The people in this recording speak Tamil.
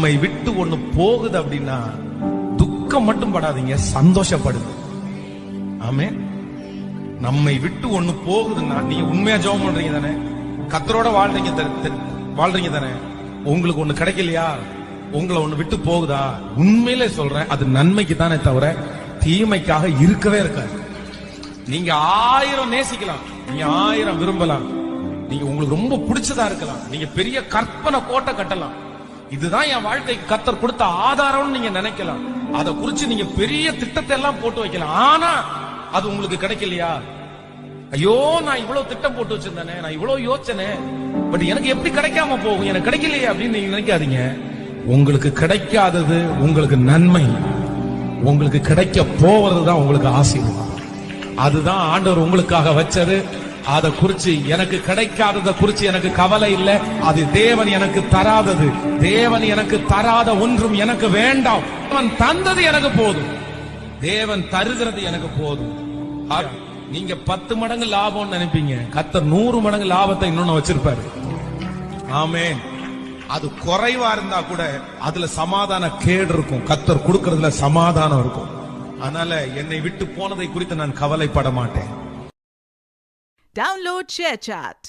நம்மை விட்டு ஒண்ணு போகுது அப்படின்னா துக்கம் மட்டும் படாதீங்க, சந்தோஷப்படுது. ஆமென். நம்மை விட்டு ஒண்ணு போகுதுன்னா நீங்க உண்மையா ஜெபம் பண்றீங்க தானே, கர்த்தரோட வாழ்றீங்க தானே, உங்களுக்கு ஒண்ணு கிடைக்கலையா, உங்களை ஒண்ணு விட்டு போகுதா, உண்மையிலே சொல்றேன் அது நன்மைக்கு தானே தவிர தீமைக்காக இருக்கவே இருக்காது. நீங்க 1000 நேசிக்கலாம், நீங்க 1000 விரும்பலாம், நீங்க உங்களுக்கு ரொம்ப பிடிச்சதா இருக்கலாம், நீங்க பெரிய கற்பனை கோட்டை கட்டலாம், இதுதான் என் வாழ்க்கைக்கு கர்த்தர் கொடுத்த ஆதாரம்னு நீங்க நினைக்கலாம், அதை குறிச்சு நீங்க பெரிய திட்டத்தை எல்லாம் போட்டு வைக்கலாம். ஆனா அது உங்களுக்கு கிடைக்கலையா, ஐயோ நான் இவ்வளவு திட்டம் போட்டு வச்சிருந்தேனே, நான் இவ்வளவு யோசனை, பட் எனக்கு எப்படி கிடைக்காம போகும், எனக்கு கிடைக்கலையே அப்படின்னு நீங்க நினைக்காதீங்க. உங்களுக்கு கிடைக்காதது உங்களுக்கு நன்மை, உங்களுக்கு கிடைக்க போவதுதான் உங்களுக்கு ஆசீர்வாதம். அதுதான் ஆண்டவர் உங்களுக்காக வச்சது. அதை குறிச்சு எனக்கு கிடைக்காததை குறிச்சு எனக்கு கவலை இல்லை. அது தேவன் எனக்கு தராதது, தேவன் எனக்கு தராத ஒன்றும் எனக்கு வேண்டாம். அவன் தந்தது எனக்கு போதும், தேவன் தருகிறது எனக்கு போதும். நீங்க 10 மடங்கு லாபம் நினைப்பீங்க, கர்த்தர் 100 மடங்கு லாபத்தை இன்னொன்னு வச்சிருப்பாரு. ஆமென். அது குறைவா இருந்தா கூட அதுல சமாதான கேடு இருக்கும், கர்த்தர் கொடுக்கறதுல சமாதானம் இருக்கும். அதனால என்னை விட்டு போனதை குறித்து நான் கவலைப்பட மாட்டேன். Download ShareChat.